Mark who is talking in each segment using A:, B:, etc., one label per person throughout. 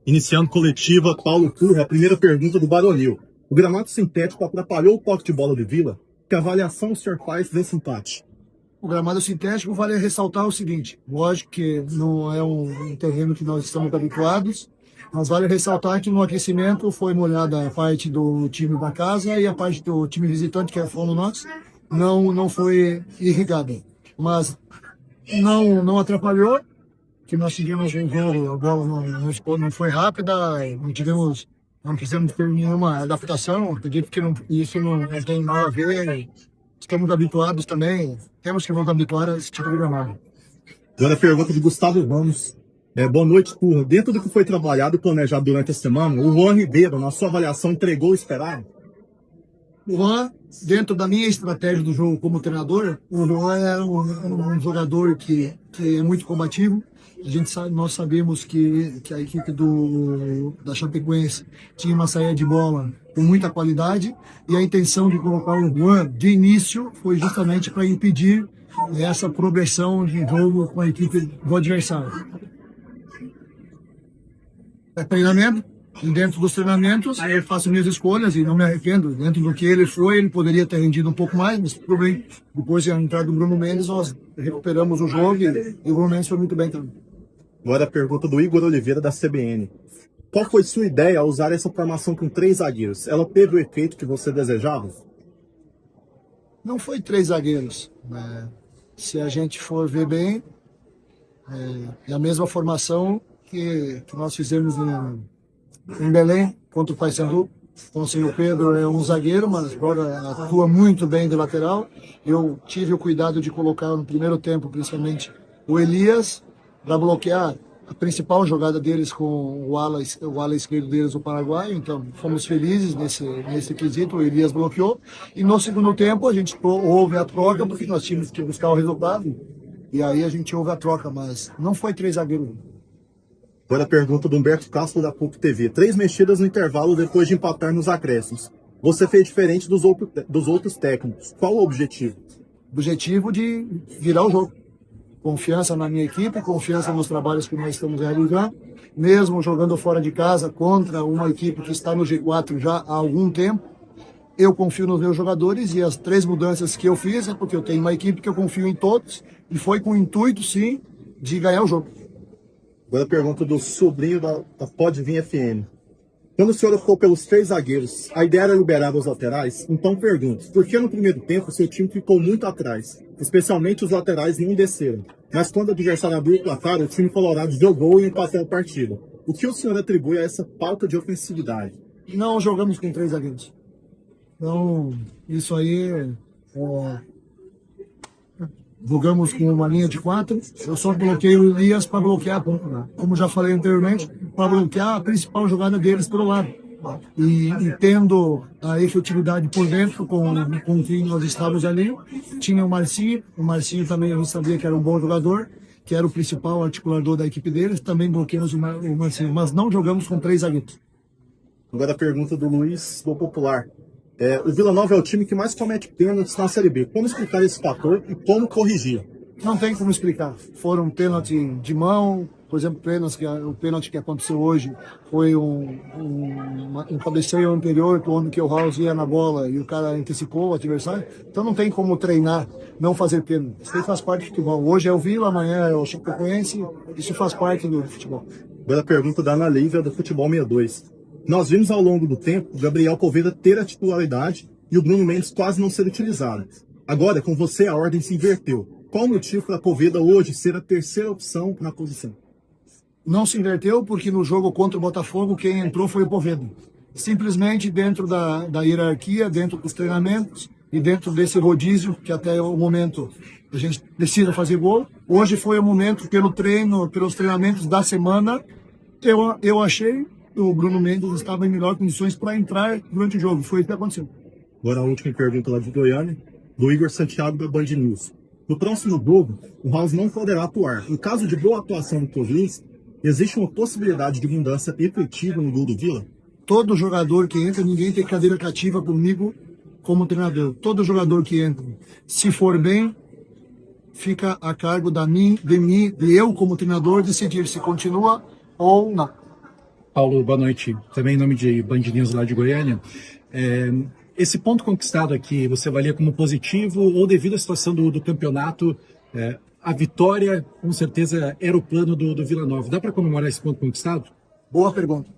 A: Iniciando coletiva, Paulo Turra, a primeira pergunta do Baronil. O gramado sintético atrapalhou o toque de bola de Vila? Que avaliação o senhor faz desse empate?
B: O gramado sintético vale ressaltar o seguinte, lógico que não é um terreno que nós estamos habituados, mas vale ressaltar que no aquecimento foi molhada a parte do time da casa e a parte do time visitante, que fomos nós, não foi irrigada. Mas não atrapalhou, que nós tivemos um jogo, a bola não foi rápida, não precisamos ter nenhuma adaptação, acredito que isso não tem nada a ver, estamos habituados também, temos que nos habituar a esse tipo de gramado.
A: Agora a pergunta de Gustavo Ramos. Boa noite, Turra. Dentro do que foi trabalhado e planejado durante a semana, o Juan Ribeiro, na sua avaliação, entregou o esperado?
B: O Juan, dentro da minha estratégia do jogo como treinador, o Juan era um jogador que é muito combativo. Nós sabemos que a equipe da Chapecoense tinha uma saída de bola com muita qualidade e a intenção de colocar o Juan de início foi justamente para impedir essa progressão de jogo com a equipe do adversário. É treinamento, e dentro dos treinamentos eu faço minhas escolhas e não me arrependo. Dentro do que ele foi, ele poderia ter rendido um pouco mais, mas tudo bem. Depois da entrada do Bruno Mendes, nós recuperamos o jogo e o Bruno Mendes foi muito bem também.
A: Agora a pergunta do Igor Oliveira, da CBN. Qual foi sua ideia ao usar essa formação com 3 zagueiros? Ela teve o efeito que você desejava?
B: Não foi 3 zagueiros. Se a gente for ver bem, é a mesma formação que nós fizemos em Belém contra o Paysandu. Então, assim, o Pedro é um zagueiro, mas agora atua muito bem de lateral. Eu tive o cuidado de colocar no primeiro tempo, principalmente, o Elias, para bloquear a principal jogada deles com o ala esquerdo deles, o Paraguai. Então, fomos felizes nesse quesito, o Elias bloqueou. E no segundo tempo, a gente houve a troca, porque nós tínhamos que buscar o resultado. E aí a gente houve a troca, mas não foi 3 zagueiros.
A: Agora a pergunta do Humberto Castro, da PUC TV. 3 mexidas no intervalo depois de empatar nos acréscimos. Você fez diferente dos outros técnicos. Qual o objetivo?
B: Objetivo de virar o jogo. Confiança na minha equipe, confiança nos trabalhos que nós estamos realizando. Mesmo jogando fora de casa contra uma equipe que está no G4 já há algum tempo, eu confio nos meus jogadores e as 3 mudanças que eu fiz é porque eu tenho uma equipe que eu confio em todos e foi com o intuito, sim, de ganhar o jogo.
A: Agora a pergunta do sobrinho da Pode Vir FM. Quando o senhor optou pelos 3 zagueiros, a ideia era liberar os laterais? Então pergunto, por que no primeiro tempo o seu time ficou muito atrás? Especialmente os laterais não desceram. Mas quando o adversário abriu o placar, o time colorado jogou e empatou a partida. O que o senhor atribui a essa falta de ofensividade?
B: Não jogamos com 3 zagueiros. Então, isso aí... Jogamos com uma linha de 4, eu só coloquei o Elias para bloquear, como já falei anteriormente, para bloquear a principal jogada deles pelo lado. E tendo a efetividade por dentro, com quem nós estávamos ali, tinha o Marcinho também eu sabia que era um bom jogador, que era o principal articulador da equipe deles, também bloqueamos o Marcinho, mas não jogamos com 3 zagueiros.
A: Agora a pergunta do Luiz, do Popular. O Vila Nova é o time que mais comete pênaltis na Série B. Como explicar esse fator e como corrigir?
B: Não tem como explicar. Foram pênalti de mão, por exemplo, o pênalti que aconteceu hoje foi um cabeceio anterior, onde que o House ia na bola e o cara antecipou o adversário. Então não tem como treinar, não fazer pênalti. Isso faz parte do futebol. Hoje é o Vila, amanhã é o Chapecoense, isso faz parte do futebol.
A: Agora a pergunta da Ana Lívia, do Futebol 62. Nós vimos ao longo do tempo o Gabriel Poveda ter a titularidade e o Bruno Mendes quase não ser utilizado. Agora, com você, a ordem se inverteu. Qual o motivo para a Poveda hoje ser a terceira opção na posição?
B: Não se inverteu porque no jogo contra o Botafogo quem entrou foi o Poveda. Simplesmente dentro da hierarquia, dentro dos treinamentos e dentro desse rodízio que até o momento a gente precisa fazer gol. Hoje foi o momento, pelos treinamentos da semana, eu achei o Bruno Mendes estava em melhores condições para entrar durante o jogo. Foi isso que aconteceu.
A: Agora a última pergunta lá de Goiânia, do Igor Santiago, da Band News. No próximo jogo, o House não poderá atuar. Em caso de boa atuação do Corinthians, existe uma possibilidade de mudança efetiva no gol do Vila?
B: Todo jogador que entra, ninguém tem cadeira cativa comigo como treinador. Todo jogador que entra, se for bem, fica a cargo de eu como treinador decidir se continua ou não.
C: Paulo, boa noite. Também em nome de Band News lá de Goiânia. Esse ponto conquistado aqui, você avalia como positivo ou devido à situação do campeonato, a vitória, com certeza, era o plano do Vila Nova. Dá para comemorar esse ponto conquistado?
B: Boa pergunta.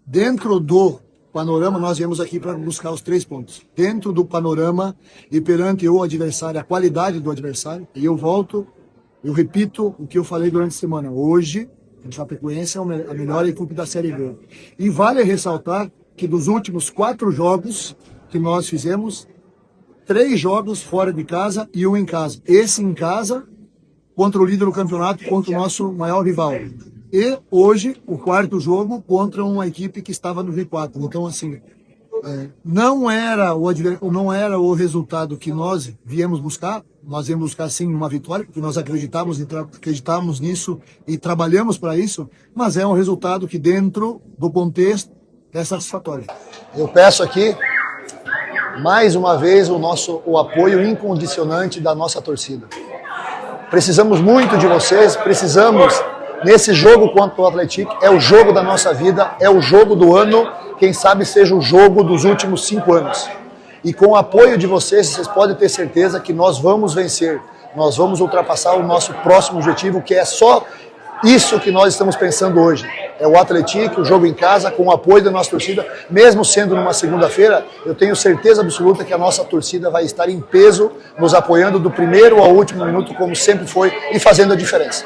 B: Dentro do panorama, nós viemos aqui para buscar os 3 pontos. Dentro do panorama e perante o adversário, a qualidade do adversário, e eu repito o que eu falei durante a semana. Hoje, a Chapecoense é a melhor equipe da Série B. E vale ressaltar que dos últimos 4 jogos que nós fizemos, 3 jogos fora de casa e 1 em casa. Esse em casa, contra o líder do campeonato, contra o nosso maior rival. E hoje, o 4º jogo contra uma equipe que estava no G4. Então, assim, não era o resultado que nós viemos buscar. Nós viemos buscar, sim, uma vitória, porque nós acreditávamos nisso e trabalhamos para isso, mas é um resultado que, dentro do contexto, é satisfatório.
D: Eu peço aqui, mais uma vez, o apoio incondicionante da nossa torcida. Precisamos muito de vocês, precisamos, nesse jogo contra o Atlético, é o jogo da nossa vida, é o jogo do ano, quem sabe seja o jogo dos últimos 5 anos. E com o apoio de vocês podem ter certeza que nós vamos vencer, nós vamos ultrapassar o nosso próximo objetivo, que é só isso que nós estamos pensando hoje. É o Atlético, o jogo em casa, com o apoio da nossa torcida, mesmo sendo numa segunda-feira, eu tenho certeza absoluta que a nossa torcida vai estar em peso, nos apoiando do primeiro ao último minuto, como sempre foi, e fazendo a diferença.